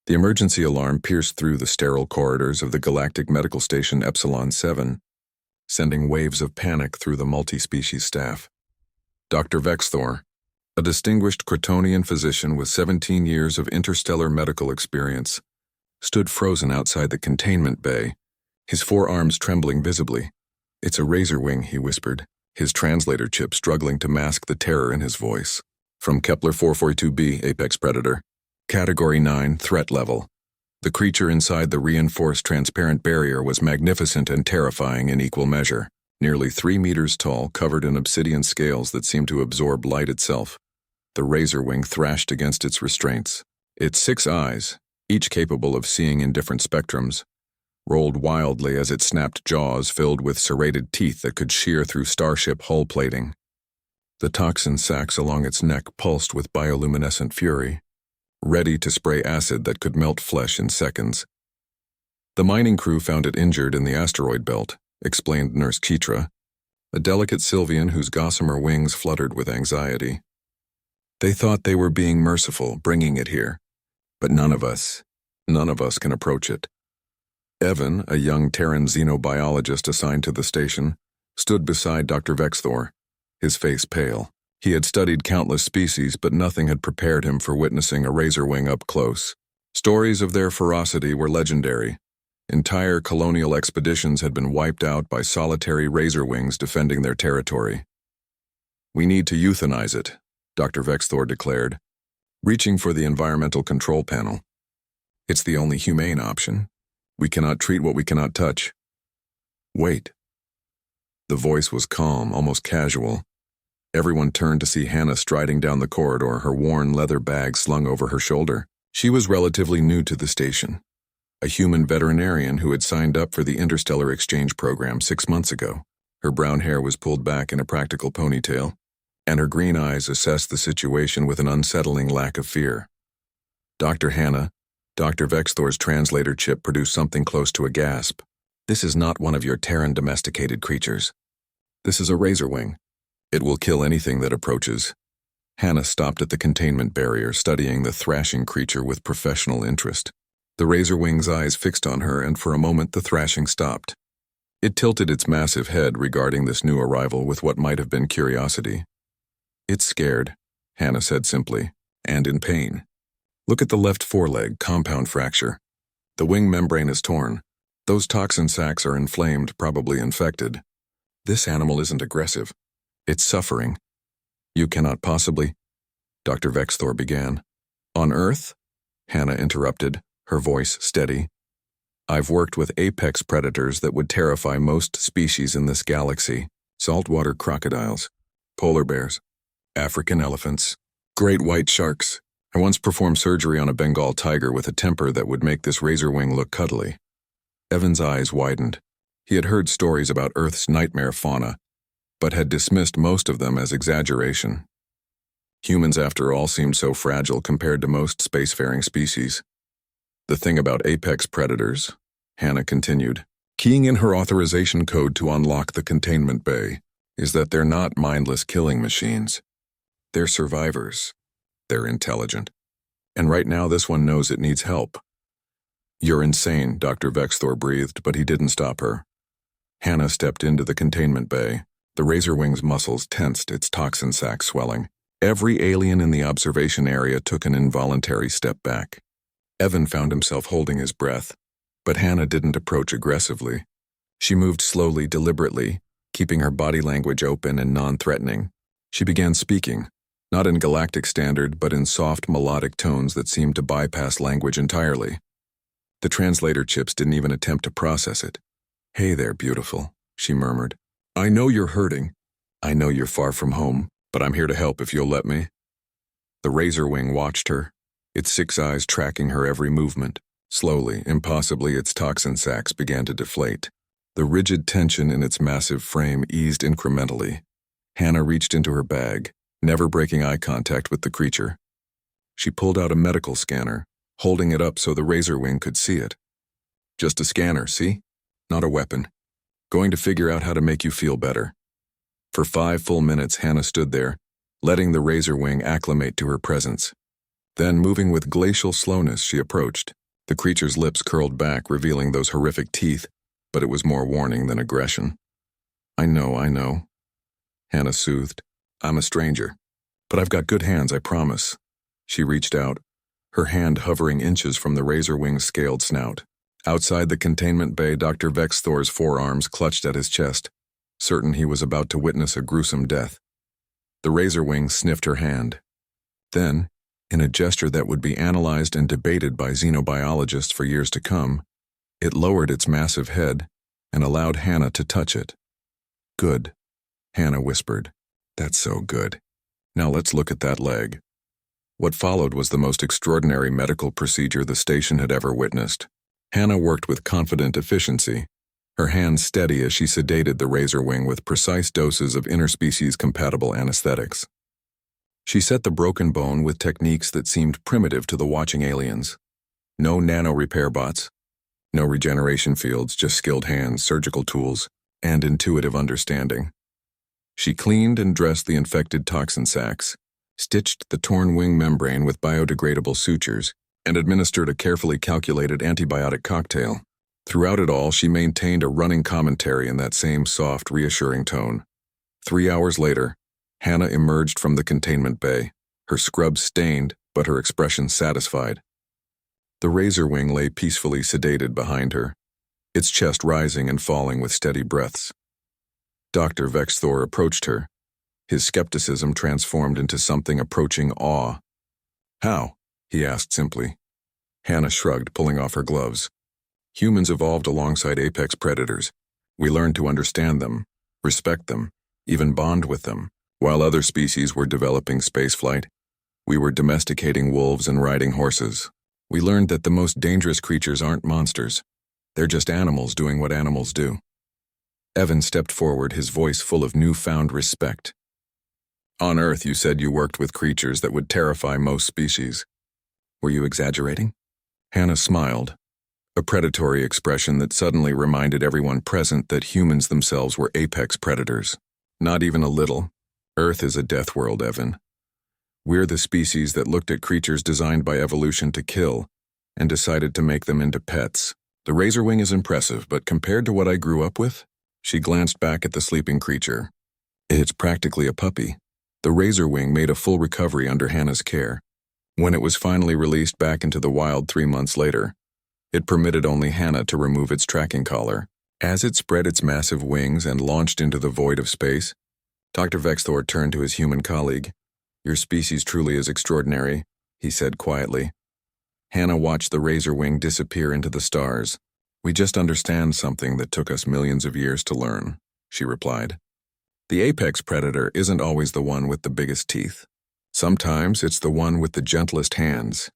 The emergency alarm pierced through the sterile corridors of the Galactic Medical Station Epsilon 7, sending waves of panic through the multi-species staff. Dr. Vexthor, a distinguished Crotonian physician with 17 years of interstellar medical experience, stood frozen outside the containment bay, his forearms trembling visibly. "It's a razor wing," he whispered, his translator chip struggling to mask the terror in his voice. "From Kepler 442b, Apex Predator. Category 9, threat level." The creature inside the reinforced transparent barrier was magnificent and terrifying in equal measure, nearly 3 meters tall, covered in obsidian scales that seemed to absorb light itself. The razor wing thrashed against its restraints. Its 6 eyes, each capable of seeing in different spectrums, rolled wildly as it snapped jaws filled with serrated teeth that could shear through starship hull plating. The toxin sacs along its neck pulsed with bioluminescent fury, ready to spray acid that could melt flesh in seconds. "The mining crew found it injured in the asteroid belt," explained Nurse Keetra, a delicate Sylvian whose gossamer wings fluttered with anxiety. "They thought they were being merciful, bringing it here. But none of us can approach it." Evan, a young Terran xenobiologist assigned to the station, stood beside Dr. Vexthor, his face pale. He had studied countless species, but nothing had prepared him for witnessing a razor wing up close. Stories of their ferocity were legendary. Entire colonial expeditions had been wiped out by solitary razor wings defending their territory. "We need to euthanize it," Dr. Vexthor declared, reaching for the environmental control panel. "It's the only humane option. We cannot treat what we cannot touch." "Wait." The voice was calm, almost casual. Everyone turned to see Hannah striding down the corridor, her worn leather bag slung over her shoulder. She was relatively new to the station, a human veterinarian who had signed up for the Interstellar Exchange program 6 months ago. Her brown hair was pulled back in a practical ponytail, and her green eyes assessed the situation with an unsettling lack of fear. "Dr. Hannah," Dr. Vexthor's translator chip produced something close to a gasp. "This is not one of your Terran domesticated creatures. This is a razor wing. It will kill anything that approaches." Hannah stopped at the containment barrier, studying the thrashing creature with professional interest. The razor wing's eyes fixed on her, and for a moment the thrashing stopped. It tilted its massive head regarding this new arrival with what might have been curiosity. "It's scared," Hannah said simply, "and in pain. Look at the left foreleg, compound fracture. The wing membrane is torn. Those toxin sacs are inflamed, probably infected. This animal isn't aggressive. It's suffering." "You cannot possibly," Dr. Vexthor began. "On Earth?" Hannah interrupted, her voice steady. "I've worked with apex predators that would terrify most species in this galaxy. Saltwater crocodiles, polar bears, African elephants, great white sharks. I once performed surgery on a Bengal tiger with a temper that would make this razor wing look cuddly." Evan's eyes widened. He had heard stories about Earth's nightmare fauna, but had dismissed most of them as exaggeration. Humans, after all, seemed so fragile compared to most spacefaring species. "The thing about apex predators," Hannah continued, keying in her authorization code to unlock the containment bay, "is that they're not mindless killing machines. They're survivors. They're intelligent. And right now this one knows it needs help." "You're insane," Dr. Vexthor breathed, but he didn't stop her. Hannah stepped into the containment bay. The razor wing's muscles tensed, its toxin sac swelling. Every alien in the observation area took an involuntary step back. Evan found himself holding his breath, but Hannah didn't approach aggressively. She moved slowly, deliberately, keeping her body language open and non-threatening. She began speaking, not in galactic standard, but in soft, melodic tones that seemed to bypass language entirely. The translator chips didn't even attempt to process it. "Hey there, beautiful," she murmured. "I know you're hurting. I know you're far from home, but I'm here to help if you'll let me." The razor wing watched her, its 6 eyes tracking her every movement. Slowly, impossibly, its toxin sacs began to deflate. The rigid tension in its massive frame eased incrementally. Hannah reached into her bag, never breaking eye contact with the creature. She pulled out a medical scanner, holding it up so the razor wing could see it. "Just a scanner, see? Not a weapon. Going to figure out how to make you feel better." For 5 full minutes, Hannah stood there, letting the razor wing acclimate to her presence. Then, moving with glacial slowness, she approached. The creature's lips curled back, revealing those horrific teeth, but it was more warning than aggression. I know, Hannah soothed. I'm a stranger. But I've got good hands, I promise. She reached out, her hand hovering inches from the razor wing's scaled snout. Outside the containment bay, Dr. Vexthor's forearms clutched at his chest, certain he was about to witness a gruesome death. The razor wing sniffed her hand. Then, in a gesture that would be analyzed and debated by xenobiologists for years to come, it lowered its massive head and allowed Hannah to touch it. Good, Hannah whispered. That's so good. Now let's look at that leg. What followed was the most extraordinary medical procedure the station had ever witnessed. Hannah worked with confident efficiency, her hands steady as she sedated the razor wing with precise doses of interspecies-compatible anesthetics. She set the broken bone with techniques that seemed primitive to the watching aliens. No nano-repair bots, no regeneration fields, just skilled hands, surgical tools, and intuitive understanding. She cleaned and dressed the infected toxin sacs, stitched the torn wing membrane with biodegradable sutures, and administered a carefully calculated antibiotic cocktail. Throughout it all, she maintained a running commentary in that same soft, reassuring tone. 3 hours later, Hannah emerged from the containment bay, her scrubs stained, but her expression satisfied. The razor wing lay peacefully sedated behind her, its chest rising and falling with steady breaths. Dr. Vexthor approached her, his skepticism transformed into something approaching awe. How? He asked simply. Hannah shrugged, pulling off her gloves. Humans evolved alongside apex predators. We learned to understand them, respect them, even bond with them. While other species were developing spaceflight, we were domesticating wolves and riding horses. We learned that the most dangerous creatures aren't monsters. They're just animals doing what animals do. Evan stepped forward, his voice full of newfound respect. On Earth, you said you worked with creatures that would terrify most species. Were you exaggerating? Hannah smiled, a predatory expression that suddenly reminded everyone present that humans themselves were apex predators. Not even a little. Earth is a death world, Evan. We're the species that looked at creatures designed by evolution to kill and decided to make them into pets. The razor wing is impressive, but compared to what I grew up with, she glanced back at the sleeping creature. It's practically a puppy. The razor wing made a full recovery under Hannah's care. When it was finally released back into the wild 3 months later, it permitted only Hannah to remove its tracking collar. As it spread its massive wings and launched into the void of space, Dr. Vexthor turned to his human colleague. Your species truly is extraordinary, he said quietly. Hannah watched the razor wing disappear into the stars. We just understand something that took us millions of years to learn, she replied. The apex predator isn't always the one with the biggest teeth. Sometimes it's the one with the gentlest hands.